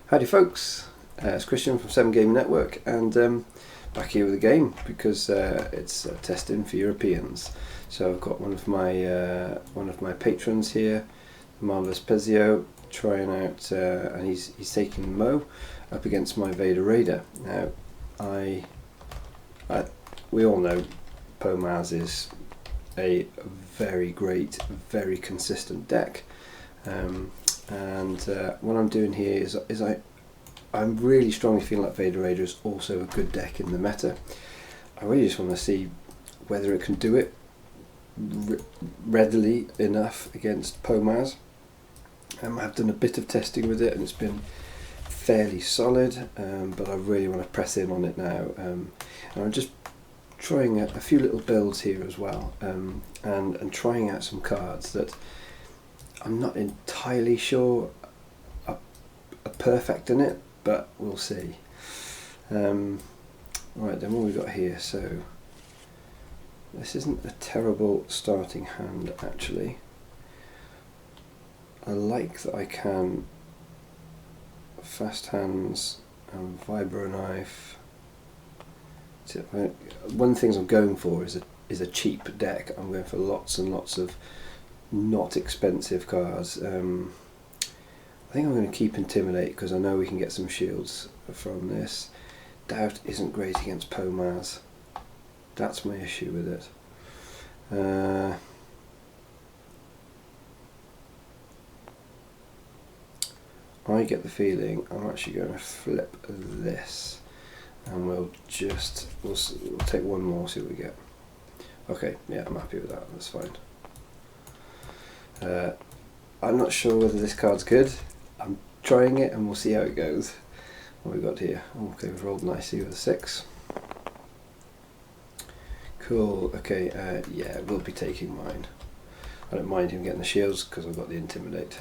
Howdy folks, it's Christian from Severn Gaming Network, and back here with a game because it's testing for Europeans. So I've got one of my patrons here, Marvelous Pezio, trying out, and he's taking Mo up against my Vader Raider. Now, we all know Pomaz is a very great, very consistent deck. And what I'm doing here is I'm really strongly feeling like Vader Raider is also a good deck in the meta. I really just want to see whether it can do it readily enough against Pomaz. I've done a bit of testing with it and it's been fairly solid, but I really want to press in on it now. And I'm just trying a few little builds here as well, and trying out some cards that I'm not entirely sure are perfect in it, but we'll see. Right then, what we got here? So this isn't a terrible starting hand actually. I like that I can fast hands and vibro knife. One of the things I'm going for is a cheap deck. I'm going for lots and lots of not expensive cards. I think I'm going to keep Intimidate because I know we can get some shields from this. Doubt isn't great against Pomaz. That's my issue with it. I get the feeling I'm actually going to flip this, and we'll take one more, see what we get. Okay, yeah, I'm happy with that. That's fine. I'm not sure whether this card's good. I'm trying it and we'll see how it goes. What have we got here? Okay, we've rolled nicely with a 6. Cool, okay, yeah, we'll be taking mine. I don't mind him getting the shields because I've got the Intimidate.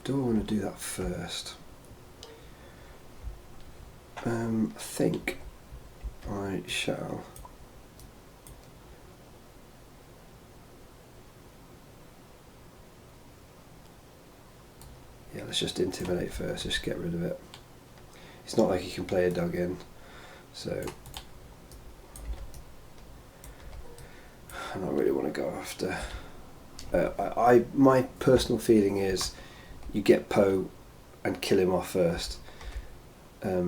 Do I want to do that first? I think I shall. Yeah, let's just Intimidate first, just get rid of it. It's not like you can play a dog in, so I don't really want to go after. My personal feeling is you get Poe and kill him off first. I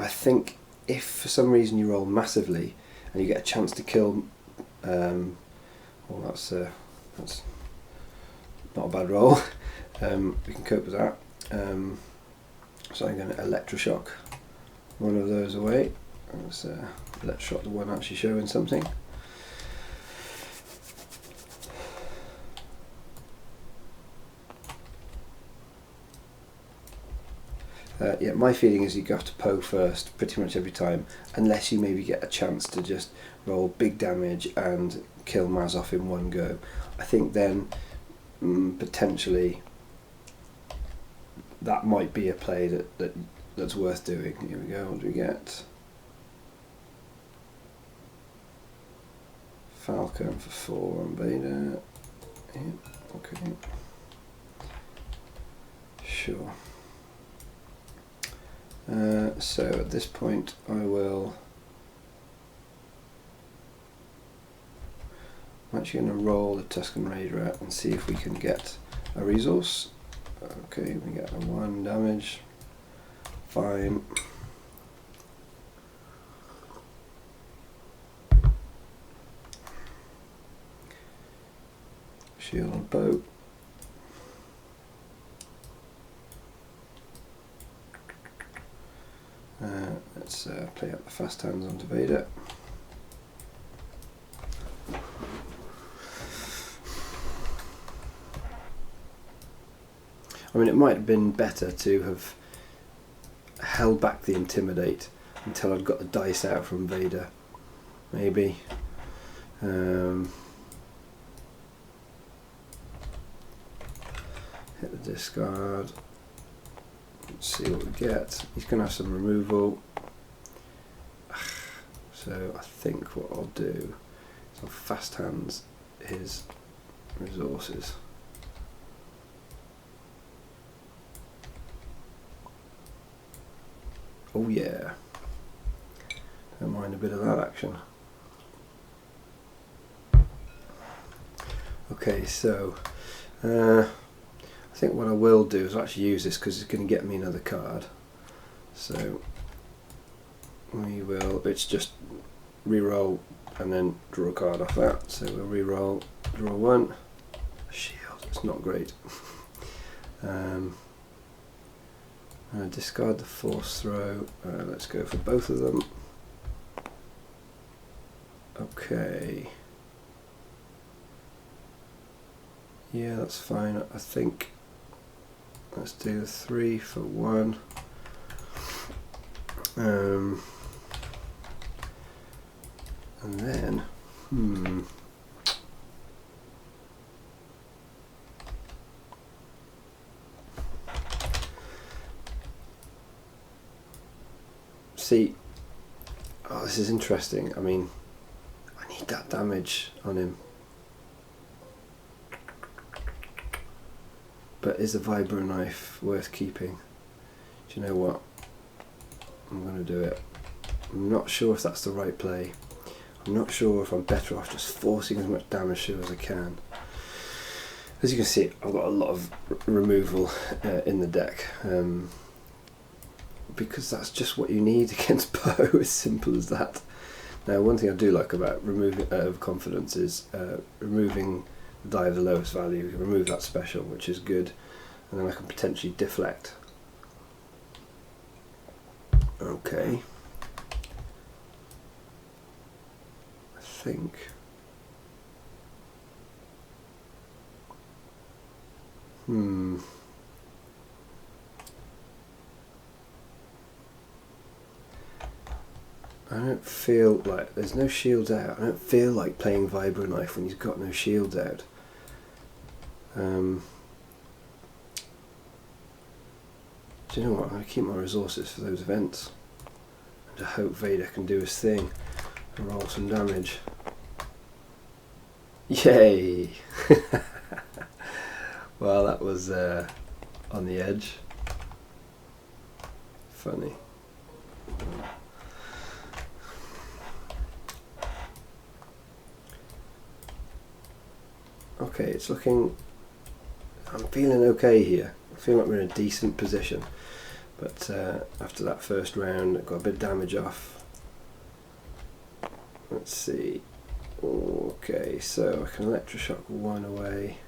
think if for some reason you roll massively and you get a chance to kill, well, that's not a bad roll. We can cope with that. So I'm going to Electroshock one of those away. Let's Electroshock the one actually showing something. Yeah, my feeling is you go to Poe first pretty much every time, unless you maybe get a chance to just roll big damage and kill Maz off in one go. I think then potentially that might be a play that's worth doing. Here we go, what do we get? Falcon for 4 on Vader. Yeah, okay. Sure. So at this point I'm actually going to roll the Tusken Raider out and see if we can get a resource. Okay, we get a 1 damage. Fine. Shield on boat. Let's play up the fast hands onto Vader. I mean, it might have been better to have held back the Intimidate until I'd got the dice out from Vader, maybe. Hit the discard. Let's see what we get. He's going to have some removal. So I think what I'll do is I'll fast hands his resources. Oh yeah. Don't mind a bit of that action. Okay, so I think what I will do is actually use this because it's going to get me another card. So we will, it's just re-roll and then draw a card off that. So we'll re-roll, draw one, shield, it's not great. Discard the force throw, let's go for both of them. Okay. Yeah, that's fine. I think let's do the 3 for 1. And then, see, oh, this is interesting. I mean, I need that damage on him. But is a vibro knife worth keeping? Do you know what? I'm going to do it. I'm not sure if that's the right play. I'm not sure if I'm better off just forcing as much damage through as I can. As you can see, I've got a lot of removal in the deck. Because that's just what you need against Poe, as simple as that. Now, one thing I do like about removing overconfidence is removing the die of the lowest value, remove that special, which is good, and then I can potentially deflect. Okay. I think I don't feel like there's no shields out. I don't feel like playing Vibro Knife when he's got no shields out. Do you know what? I'm going to keep my resources for those events. And to hope Vader can do his thing and roll some damage. Yay! Well, that was on the edge. Funny. Okay, it's looking... I'm feeling okay here. I feel like we're in a decent position. But after that first round, I got a bit of damage off. Let's see. Okay, so I can electroshock one away.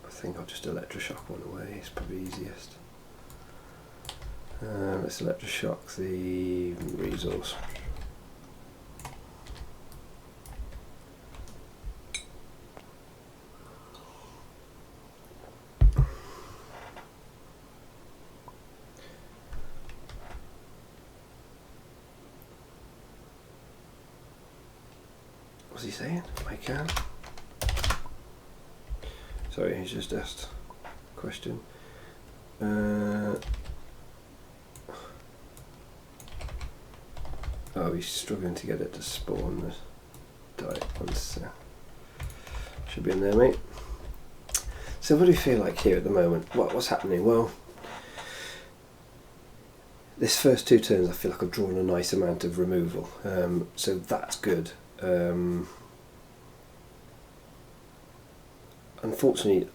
I think I'll just electroshock one away, it's probably easiest. Let's electroshock the resource. What's he saying? I can. Sorry, he's just asked a question. Oh, he's struggling to get it to spawn the die once. Should be in there, mate. So what do you feel like here at the moment? What's happening? Well, this first two turns I feel like I've drawn a nice amount of removal, so that's good. Unfortunately,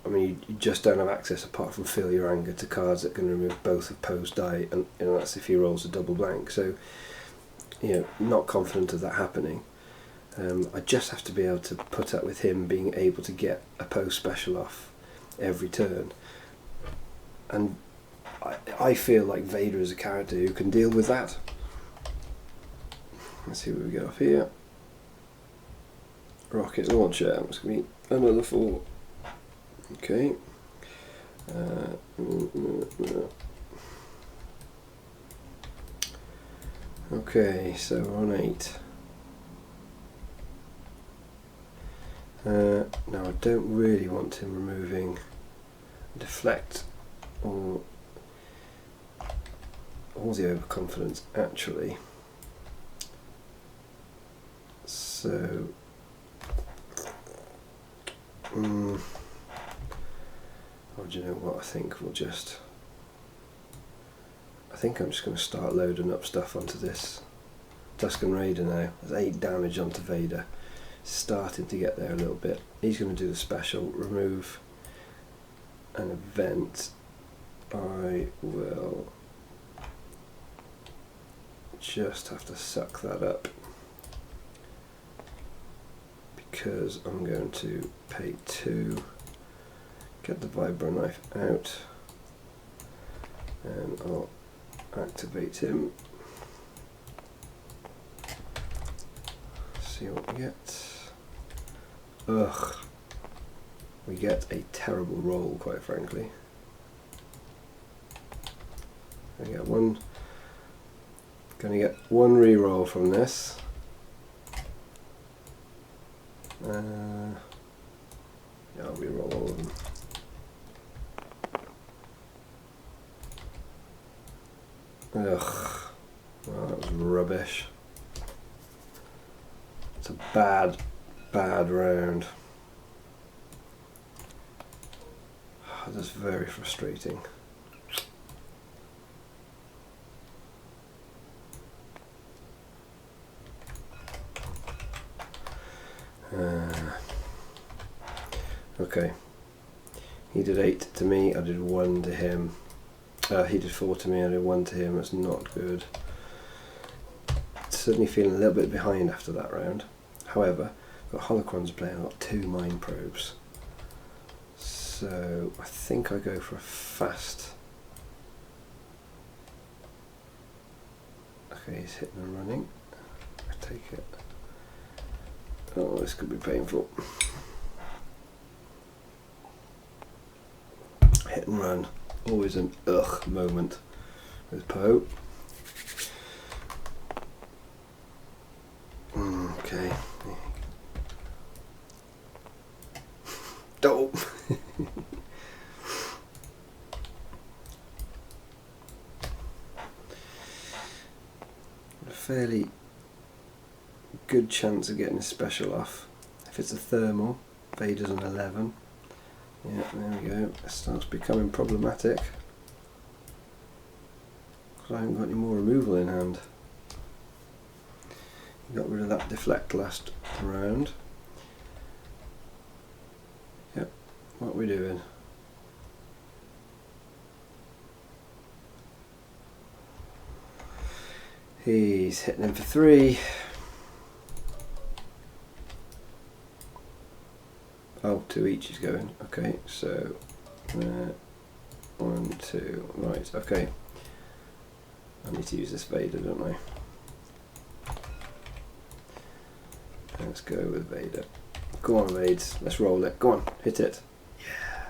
I mean, you just don't have access apart from Feel Your Anger to cards that can remove both of Poe's die, and that's if he rolls a double blank. So, not confident of that happening. I just have to be able to put up with him being able to get a Poe special off every turn, and I feel like Vader is a character who can deal with that. Let's see what we get off here. Rocket launcher, it's going to be another 4. Okay. Okay, so we're on 8. Now I don't really want him removing deflect or the overconfidence actually. So oh, do you know what? I think I'm just going to start loading up stuff onto this Tusken Raider now. There's 8 damage onto Vader. Starting to get there a little bit. He's going to do the special, remove an event. I will just have to suck that up because I'm going to pay 2, get the vibro knife out, and I'll activate him. See what we get. Ugh. We get a terrible roll, quite frankly. I get one. Gonna get one reroll from this. Yeah, I'll reroll all of them. Ugh. Well, that was rubbish. It's a bad round. That's very frustrating. Okay. He did 8 to me, I did 1 to him. He did 4 to me, I did 1 to him. That's not good. Certainly feeling a little bit behind after that round. However, I've got holocrons playing, I've got 2 mind probes. So I think I go for a fast. Okay, he's hitting and running. I take it. Oh, this could be painful. Hit and run. Always an ugh moment with Poe. Okay. Oh. A fairly good chance of getting a special off. If it's a thermal, Vader's an 11. Yeah, there we go. It starts becoming problematic because I haven't got any more removal in hand. Got rid of that deflect last round. Yep, what are we doing? He's hitting him for 3. Oh, 2 each is going. Okay, so 1, 2. Right, okay. I need to use this Vader, don't I? Let's go with Vader. Go on, Vades. Let's roll it. Go on, hit it. Yeah.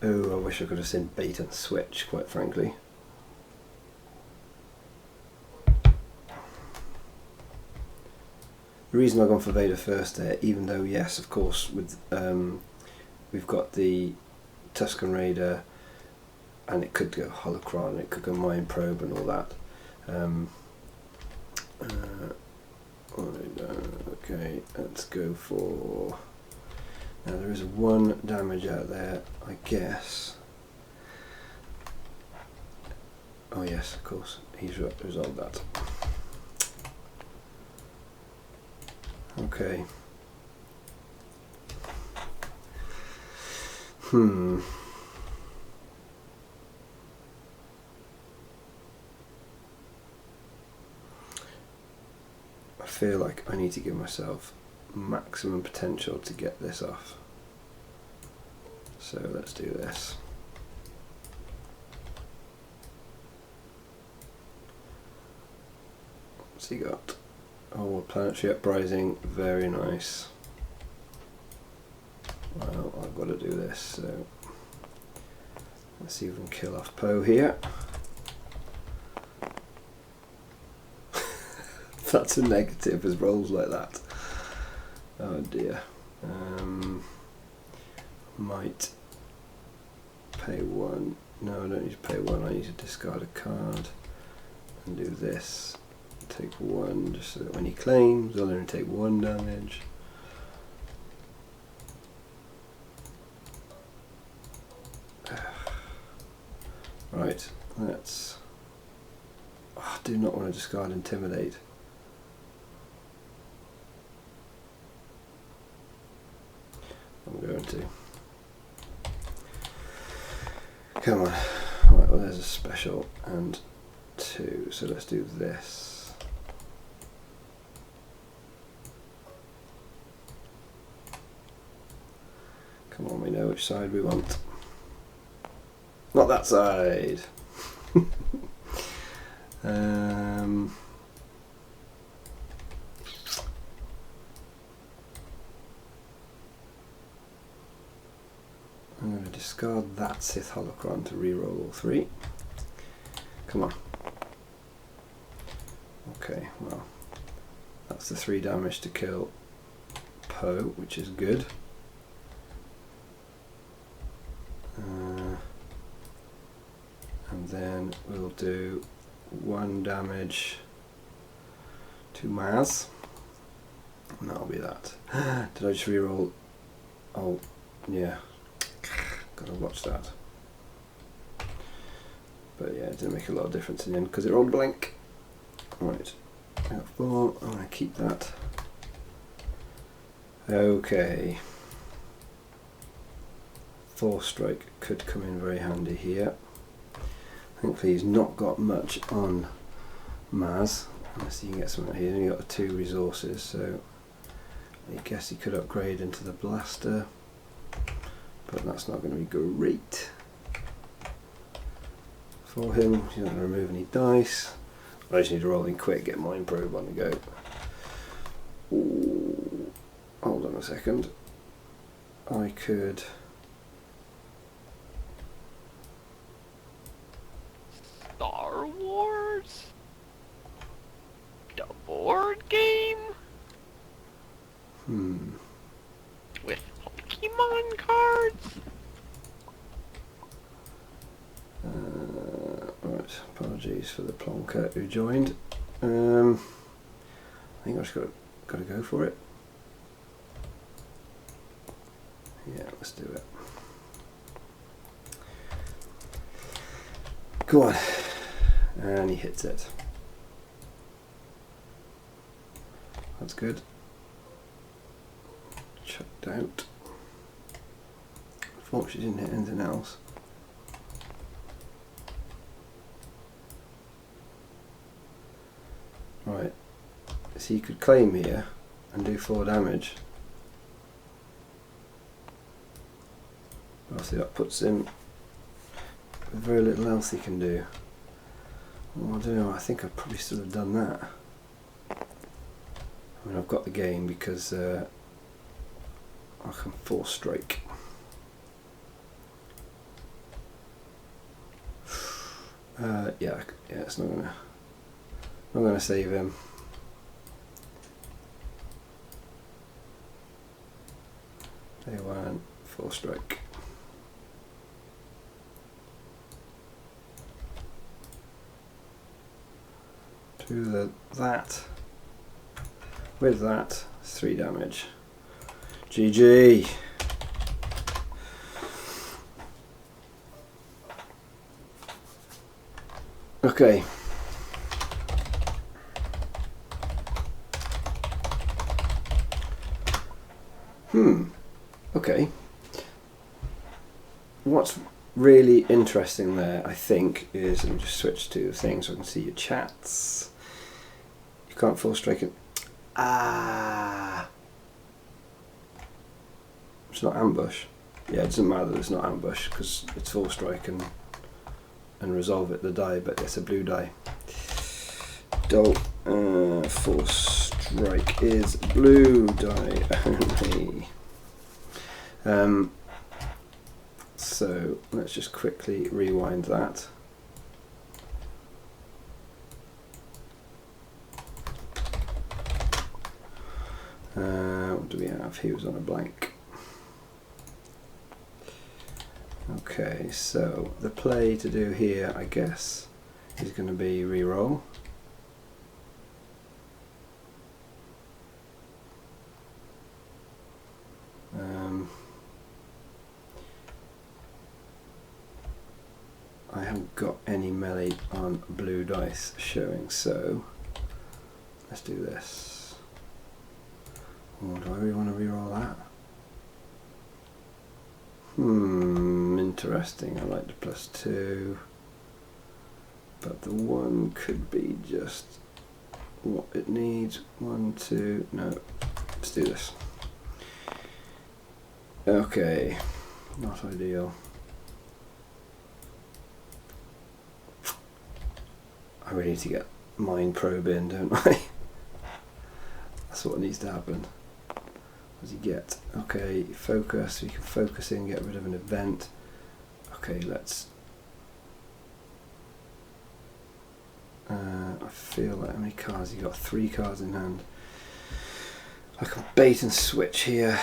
Oh, I wish I could have seen bait and switch, quite frankly. The reason I've gone for Vader first there, even though yes, of course, with we've got the Tusken Raider, and it could go Holocron, it could go Mind Probe and all that. Okay, let's go for. Now there is 1 damage out there, I guess. Oh yes, of course, he's resolved that. Okay. I feel like I need to give myself maximum potential to get this off. So let's do this. What's he got? Oh, a planetary uprising, very nice. Well, I've got to do this, so let's see if we can kill off Poe here. That's a negative as rolls like that. Oh dear. Might pay one. No, I don't need to pay one. I need to discard a card and do this. Take one, just so that when he claims, I'll only take 1 damage. Right, that's. Oh, I do not want to discard Intimidate. I'm going to. Come on. Right, well, there's a special and 2, so let's do this. Come on, we know which side we want. Not that side. I'm going to discard that Sith Holocron to reroll all 3. Come on. Okay, well, that's the 3 damage to kill Poe, which is good. And then we'll do 1 damage to Maz, and that'll be that. Did I just reroll? Oh, yeah. Gotta watch that. But yeah, it didn't make a lot of difference in the end because it rolled blank. Right, I got 4. I'm gonna keep that. Okay. 4 strike could come in very handy here. Thankfully he's not got much on Maz, unless he can get something. He's only got 2 resources, so I guess he could upgrade into the blaster, but that's not going to be great for him. He's not going to remove any dice. I just need to roll in quick, get Mind Probe on the go. Ooh, hold on a second. I could. Star Wars? The board game? With Pokemon cards? Right, apologies for the plonker who joined. I think I just got to go for it. Yeah, let's do it. Go on. And he hits it. That's good. Chucked out. Unfortunately, didn't hit anything else. Right. So he could claim here and do 4 damage. Obviously, that puts him with very little else he can do. Well, I don't know, I think I probably should have done that. I mean, I've got the game because I can 4 strike. Yeah, it's not gonna save him. They went 4 strike. That with that 3 damage. GG. Okay. Okay. What's really interesting there, I think, is, let me just switch to the thing so I can see your chats. You can't 4 strike it. It's not ambush. Yeah, it doesn't matter that it's not ambush because it's 4 strike and resolve it, the die, but it's a blue die. Dolt 4 strike is blue die only. So let's just quickly rewind that. What do we have? He was on a blank. Okay, so the play to do here, I guess, is going to be reroll. I haven't got any melee on blue dice showing, so let's do this. Oh, do I really want to reroll that? Interesting. I like the +2, but the 1 could be just what it needs. 1, 2, no. Let's do this. Okay, not ideal. I really need to get mind probe in, don't I? That's what needs to happen. What does he get? Okay, focus. We can focus in, get rid of an event. Okay, let's. I feel like how many cards? You got 3 cards in hand. I can bait and switch here.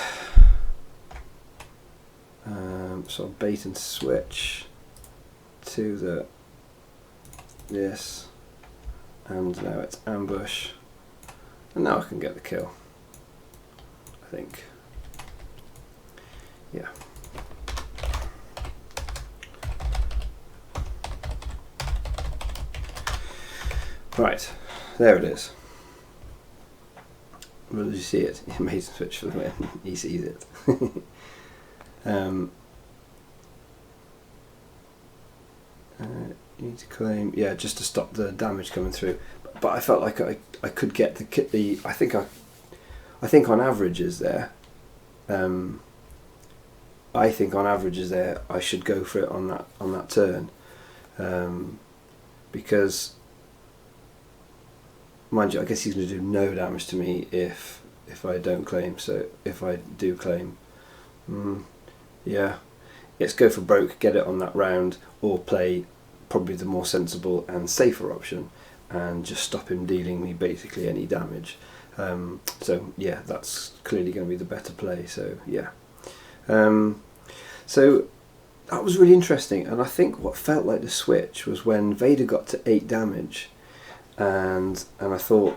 So I'll bait and switch to this. And now it's ambush, and now I can get the kill, I think. Yeah. Right, there it is. Well, did you see it? Amazing switch for the win. He sees it. You need to claim, yeah, just to stop the damage coming through. But I felt like I could get the I think on averages there. I think on averages there I should go for it on that turn, because mind you, I guess he's going to do no damage to me if I don't claim. So if I do claim, yeah, let's go for broke, get it on that round, or play probably the more sensible and safer option and just stop him dealing me basically any damage. So yeah, that's clearly going to be the better play. So yeah, so that was really interesting, and I think what felt like the switch was when Vader got to 8 damage, and I thought,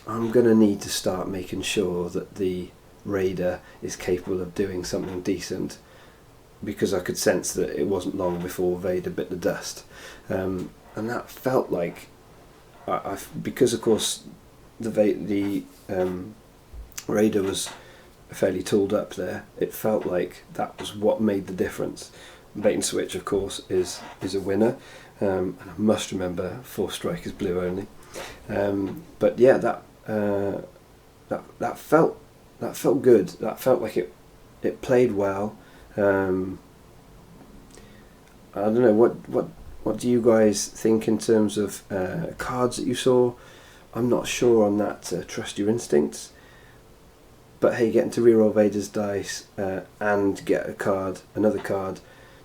I'm going to need to start making sure that the Raider is capable of doing something decent, because I could sense that it wasn't long before Vader bit the dust, and that felt like because of course the Raider was fairly tooled up there. It felt like that was what made the difference. Bait and switch, of course, is a winner, and I must remember 4 strikers blue only. But yeah, that felt good. That felt like it played well. I don't know, what do you guys think in terms of cards that you saw? I'm not sure on that. Trust your instincts. But hey, getting to reroll Vader's dice and get another card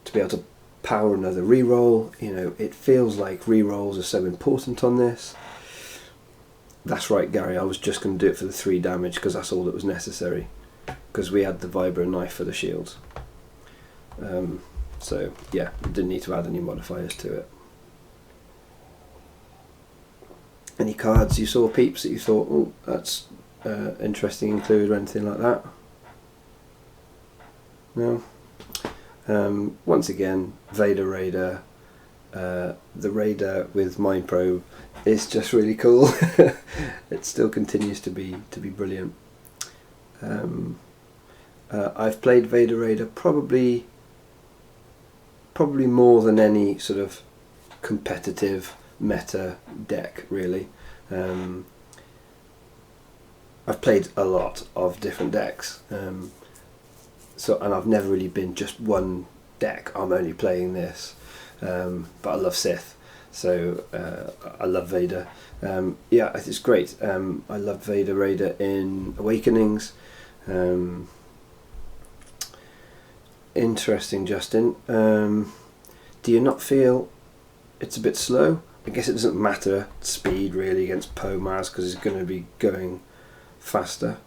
to be able to power another reroll, it feels like rerolls are so important on this. That's right, Gary, I was just going to do it for the 3 damage because that's all that was necessary, because we had the vibro knife for the shields. So yeah, didn't need to add any modifiers to it. Any cards you saw, peeps, that you thought, oh, that's interesting, include, or anything like that? No? Once again, Vader Raider, the Raider with Mind Probe is just really cool. It still continues to be brilliant. I've played Vader Raider probably more than any sort of competitive meta deck, really. I've played a lot of different decks, and I've never really been just one deck. I'm only playing this, but I love Sith, so I love Vader. Yeah, it's great. I love Vader Raider in Awakenings. Interesting, Justin. Do you not feel it's a bit slow? I guess it doesn't matter speed really against Pomaz because it's going to be going faster.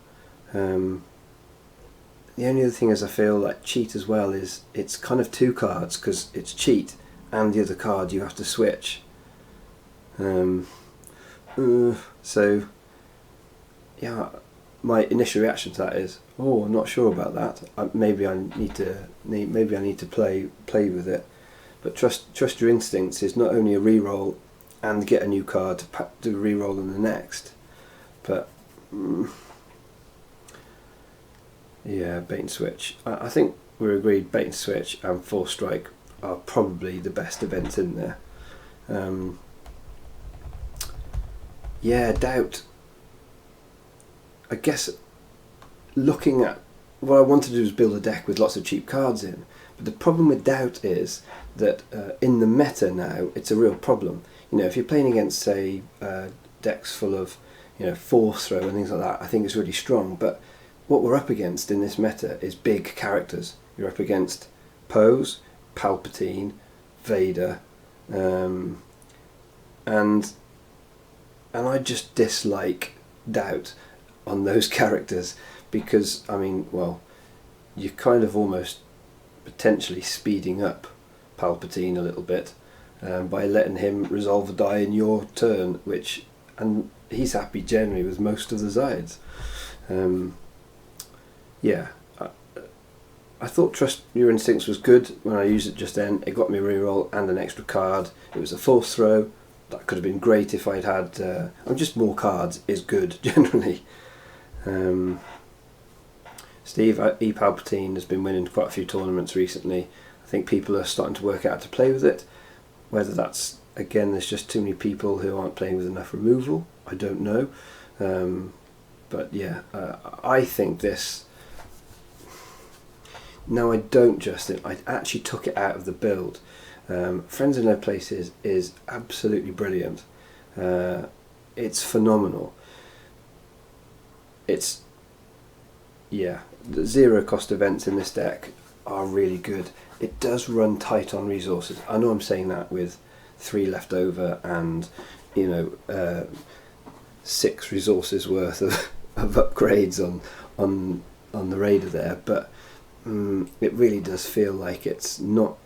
The only other thing is I feel like cheat as well is it's kind of two cards because it's cheat and the other card you have to switch. So yeah, my initial reaction to that is, oh, I'm not sure about that. Maybe I need to play with it. But trust your instincts is not only a re-roll and get a new card to do a re-roll in the next, but yeah, bait and switch. I think we're agreed. Bait and switch and force strike are probably the best events in there. Yeah, doubt. I guess looking at what I wanted to do was build a deck with lots of cheap cards in, but the problem with doubt is that in the meta now it's a real problem. You know, if you're playing against, say, decks full of, force throw and things like that, I think it's really strong. But what we're up against in this meta is big characters. You're up against Poes, Palpatine, Vader, and I just dislike doubt on those characters because, you're kind of almost potentially speeding up Palpatine a little bit by letting him resolve a die in your turn, and he's happy generally with most of the Zydes. I thought Trust Your Instincts was good when I used it just then. It got me a reroll and an extra card. It was a force throw. That could have been great if I'd had... just more cards is good, generally. Steve E. Palpatine has been winning quite a few tournaments recently. I think people are starting to work out how to play with it. Whether that's, again, there's just too many people who aren't playing with enough removal, I don't know. But yeah, I think this... No, I don't, Justin. I actually took it out of the build. Friends in Low Places is absolutely brilliant. It's phenomenal. The zero cost events in this deck are really good. It does run tight on resources. I know I'm saying that with 3 left over and 6 resources worth of upgrades on the Raider there, but it really does feel like it's not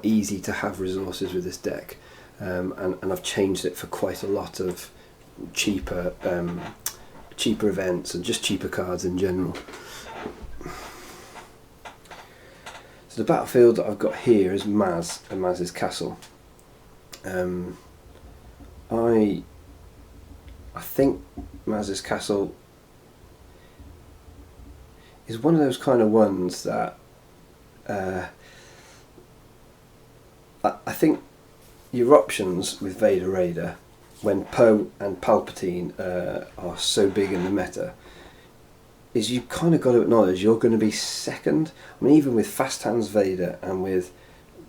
easy to have resources with this deck, and I've changed it for quite a lot of cheaper events and just cheaper cards in general. So the battlefield that I've got here is Maz and Maz's castle. I think Maz's castle is one of those kind of ones that I think your options with Vader Raider, when Poe and Palpatine are so big in the meta, is you kind of got to acknowledge you're going to be second. I mean, even with Fast Hands Vader and with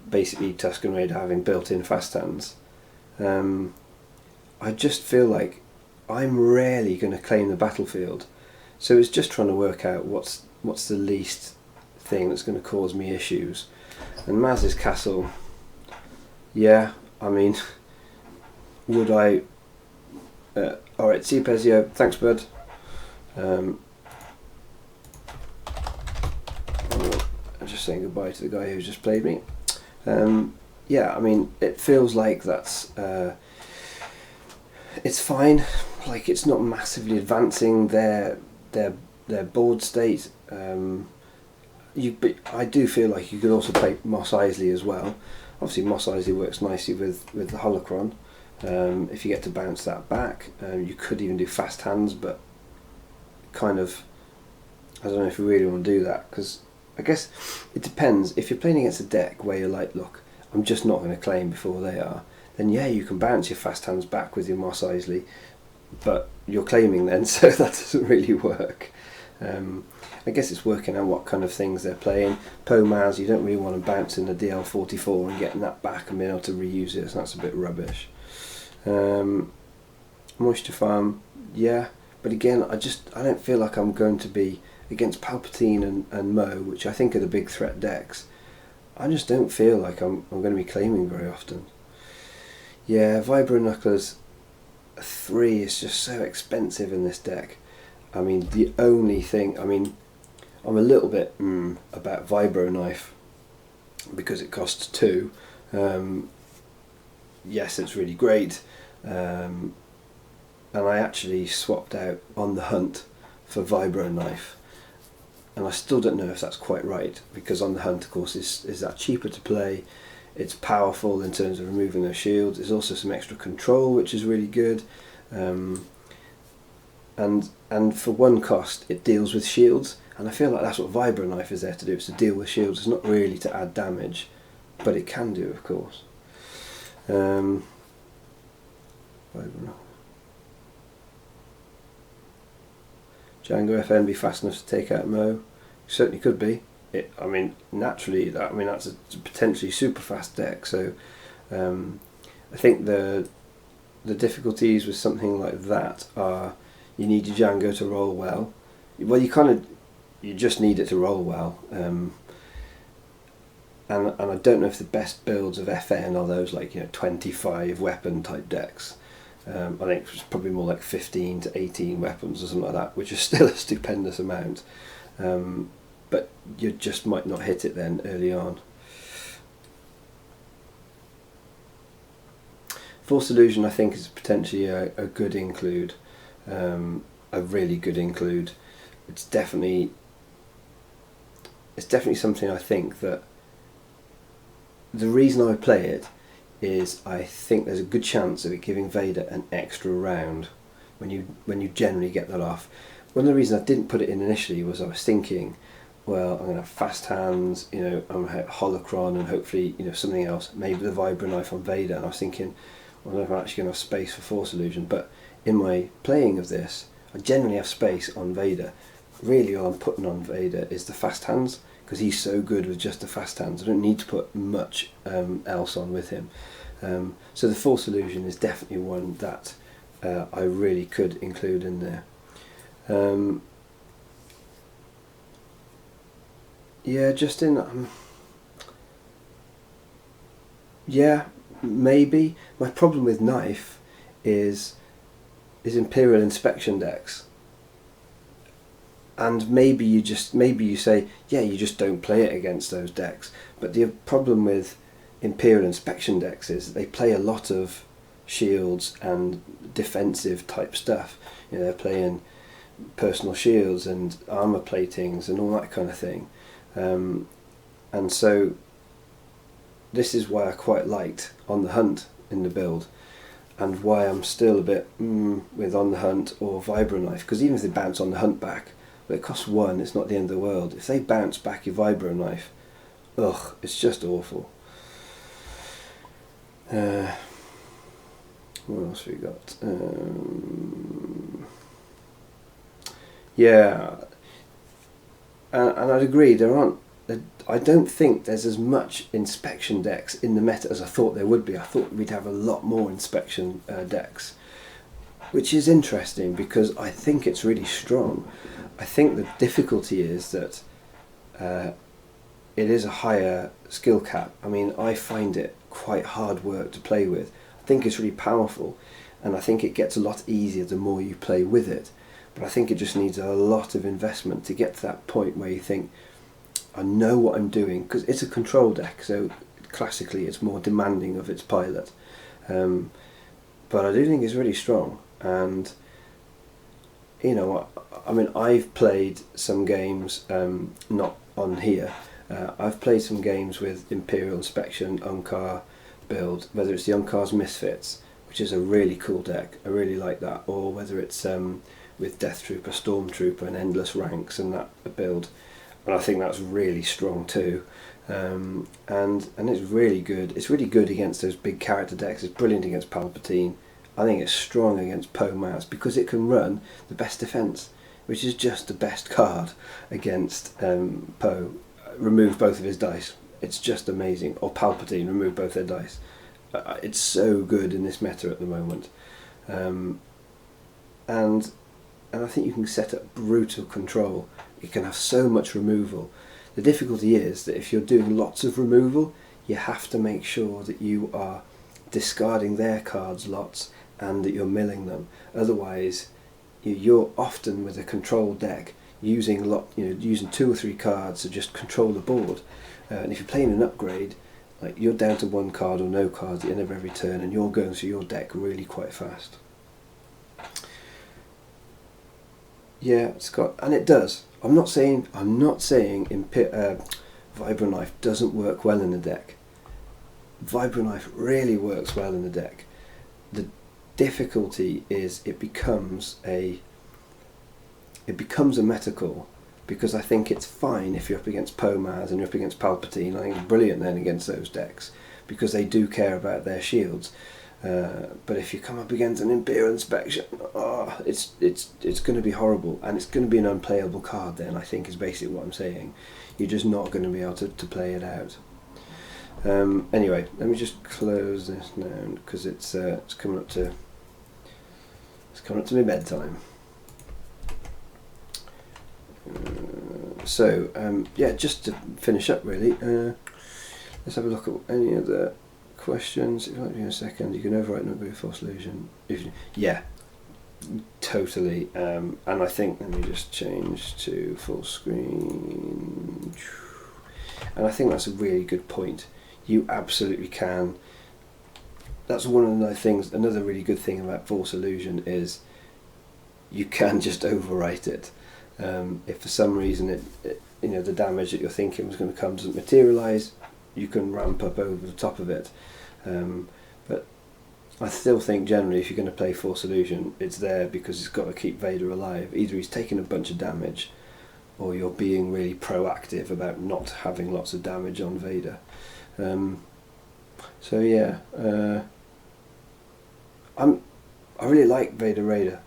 basically Tusken Raider having built-in Fast Hands, I just feel like I'm rarely going to claim the battlefield. So it's just trying to work out what's the least thing that's going to cause me issues. And Maz's castle, yeah, I mean, would I... Alright, see you, Pezio. Thanks, bud. I'm just saying goodbye to the guy who just played me. Yeah, I mean, it feels like that's... it's fine. Like, it's not massively advancing their board state. I do feel like you could also play Mos Eisley as well. Obviously, Mos Eisley works nicely with the Holocron. If you get to bounce that back, you could even do Fast Hands, but kind of, I don't know if you really want to do that, because I guess it depends. If you're playing against a deck where you're like, look, I'm just not going to claim before they are, then yeah, you can bounce your Fast Hands back with your Mos Eisley, but you're claiming then, so that doesn't really work. I guess it's working out what kind of things they're playing. Poe Maz, you don't really want to bounce in the DL44 and getting that back and being able to reuse it, so that's a bit rubbish. Moisture Farm, yeah, but again, I don't feel like I'm going to be against Palpatine and Mo, which I think are the big threat decks. I just don't feel like I'm going to be claiming very often. Yeah, Vibro Knucklers 3 is just so expensive in this deck. I mean, the only thing, I mean, I'm a little bit about Vibro Knife because it costs 2. Yes, it's really great, and I actually swapped out On the Hunt for Vibro Knife, and I still don't know if that's quite right, because On the Hunt, of course, is that cheaper to play. It's powerful in terms of removing those shields. There's also some extra control, which is really good, and for one cost, it deals with shields, and I feel like that's what Vibro Knife is there to do. It's to deal with shields. It's not really to add damage, but it can do, of course. Vibro Knife. Django FN be fast enough to take out Mo? Certainly could be. I mean, naturally, that's a potentially super fast deck. So, I think the difficulties with something like that are you need your Django to roll well. Well, you just need it to roll well. And I don't know if the best builds of FN are those 25 weapon type decks. I think it's probably more like 15 to 18 weapons or something like that, which is still a stupendous amount. But you just might not hit it then early on. Force Illusion, I think, is potentially a good include, a really good include. It's definitely something I think that the reason I play it is I think there's a good chance of it giving Vader an extra round when you generally get that off. One of the reasons I didn't put it in initially was I was thinking, well, I'm going to have fast hands, I'm going to have Holocron and hopefully something else, maybe the Vibro Knife on Vader, and I was thinking, well, I don't know if I'm actually going to have space for Force Illusion, but in my playing of this, I generally have space on Vader. Really all I'm putting on Vader is the fast hands, because he's so good with just the fast hands. I don't need to put much else on with him. So the Force Illusion is definitely one that I really could include in there. Yeah, just in... yeah, maybe. My problem with Knife is Imperial Inspection decks. And maybe you say, yeah, you just don't play it against those decks. But the problem with Imperial Inspection decks is they play a lot of shields and defensive type stuff. They're playing personal shields and armor platings and all that kind of thing. And so this is why I quite liked On the Hunt in the build, and why I'm still a bit with On the Hunt or Vibro Knife, because even if they bounce On the Hunt back, but it costs 1, it's not the end of the world. If they bounce back your Vibro Knife, ugh, it's just awful. What else have we got? Yeah, and I'd agree, I don't think there's as much inspection decks in the meta as I thought there would be. I thought we'd have a lot more inspection decks, which is interesting because I think it's really strong. I think the difficulty is that it is a higher skill cap. I mean, I find it quite hard work to play with. I think it's really powerful, and I think it gets a lot easier the more you play with it. But I think it just needs a lot of investment to get to that point where you think, I know what I'm doing, because it's a control deck, so classically it's more demanding of its pilot. But I do think it's really strong, and I mean, I've played some games, not on here, I've played some games with Imperial Inspection, Unkar build, whether it's the Unkar's Misfits, which is a really cool deck, I really like that, or whether it's with Death Trooper, Stormtrooper and Endless Ranks and that build, and I think that's really strong too. And it's really good. It's really good against those big character decks. It's brilliant against Palpatine. I think it's strong against Poe Maz because it can run the best defense, which is just the best card against Poe. Remove both of his dice. It's just amazing. Or Palpatine, remove both their dice. It's so good in this meta at the moment. And I think you can set up brutal control. You can have so much removal. The difficulty is that if you're doing lots of removal, you have to make sure that you are discarding their cards lots and that you're milling them. Otherwise, you're often with a control deck using using 2 or 3 cards to just control the board. And if you're playing an upgrade, like you're down to 1 card or no cards at the end of every turn, and you're going through your deck really quite fast. Yeah, Scott, and it does. I'm not saying Vibroknife doesn't work well in the deck. Vibroknife really works well in the deck. The difficulty is it becomes a meta call, because I think it's fine if you're up against Pomaz and you're up against Palpatine. I think it's brilliant then against those decks, because they do care about their shields. But if you come up against an Imperial Inspection, it's going to be horrible, and it's going to be an unplayable card then, I think, is basically what I'm saying. You're just not going to be able to play it out. Anyway, let me just close this now, because it's coming up to my bedtime. Yeah, just to finish up really, let's have a look at any other questions. If you like me in a second, you can overwrite not be a false illusion. Yeah, totally. And I think, let me just change to full screen. And I think that's a really good point. You absolutely can. That's one of the things. Another really good thing about false illusion is you can just overwrite it. If for some reason the damage that you're thinking was going to come doesn't materialise, you can ramp up over the top of it. But I still think generally, if you're going to play Force Illusion, it's there because it's got to keep Vader alive. Either he's taking a bunch of damage, or you're being really proactive about not having lots of damage on Vader. I really like Vader Raider,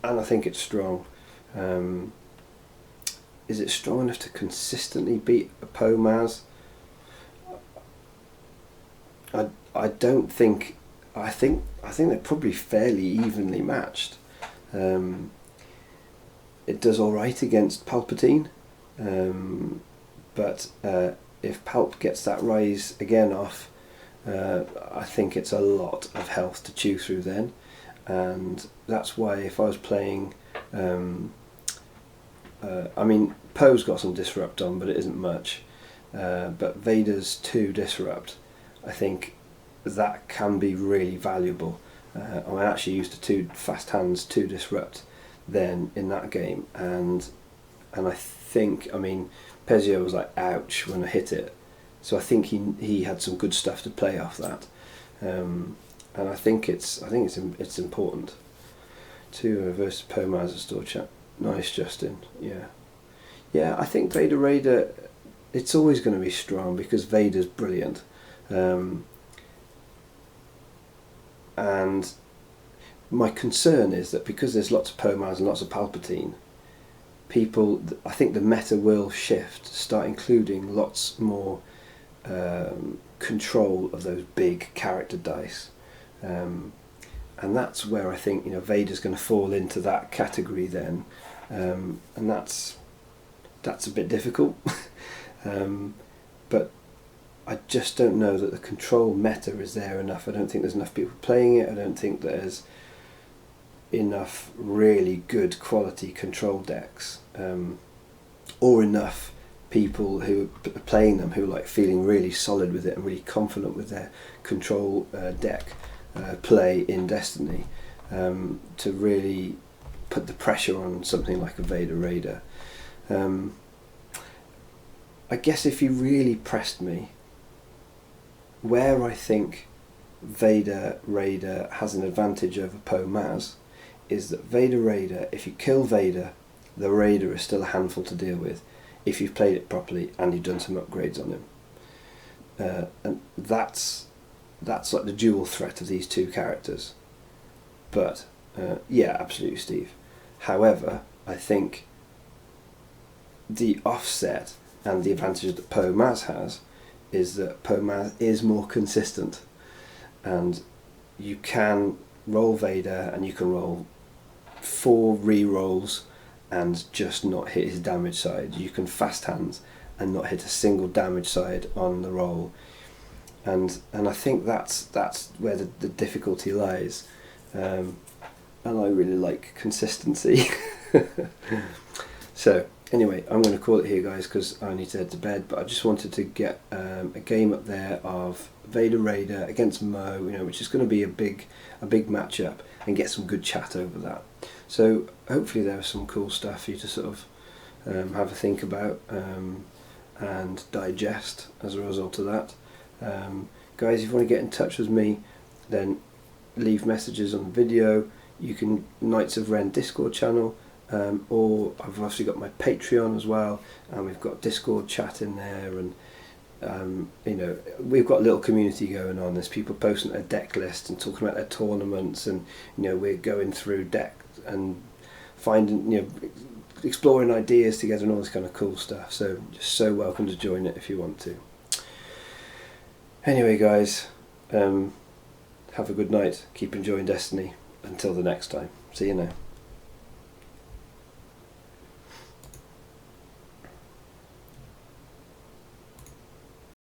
and I think it's strong. Is it strong enough to consistently beat a Pomaz? I don't think. I think they're probably fairly evenly matched. It does all right against Palpatine, but if Palp gets that rise again off, I think it's a lot of health to chew through then, and that's why if I was playing, Poe's got some disrupt on, but it isn't much. But Vader's 2 disrupt, I think that can be really valuable. I actually used the 2 fast hands 2 disrupt then in that game, and I think Pezio was like ouch when I hit it, so I think he had some good stuff to play off that, and I think it's important. 2 versus Pomaz at store chat. Nice, Justin. Yeah, I think Vader Raider, it's always going to be strong because Vader's brilliant. And my concern is that because there's lots of Pomaz and lots of Palpatine, I think the meta will shift, start including lots more control of those big character dice. And that's where I think Vader's going to fall into that category then. And that's a bit difficult. But I just don't know that the control meta is there enough. I don't think there's enough people playing it. I don't think there's enough really good quality control decks, or enough people who are playing them who are feeling really solid with it and really confident with their control deck play in Destiny, to really put the pressure on something like a Vader Raider. I guess if you really pressed me, where I think Vader Raider has an advantage over Pomaz is that Vader Raider, if you kill Vader, the Raider is still a handful to deal with if you've played it properly and you've done some upgrades on him. And that's like the dual threat of these 2 characters. But yeah, absolutely, Steve. However, I think the offset and the advantage that Pomaz has is that Pomaz is more consistent, and you can roll Vader and you can roll 4 re-rolls and just not hit his damage side. You can fast hands and not hit a single damage side on the roll, and I think that's where the difficulty lies. and I really like consistency. So anyway, I'm going to call it here, guys, because I need to head to bed. But I just wanted to get a game up there of Vader against Mo, which is going to be a big matchup, and get some good chat over that. So hopefully there was some cool stuff for you to sort of have a think about and digest as a result of that. Guys, if you want to get in touch with me, then leave messages on the video. You can Knights of Ren Discord channel, or I've obviously got my Patreon as well, and we've got Discord chat in there, and we've got a little community going on. There's people posting their deck list and talking about their tournaments, and we're going through deck and finding, exploring ideas together and all this kind of cool stuff. So just so welcome to join it if you want to. Anyway, guys, have a good night. Keep enjoying Destiny. Until the next time. See you now.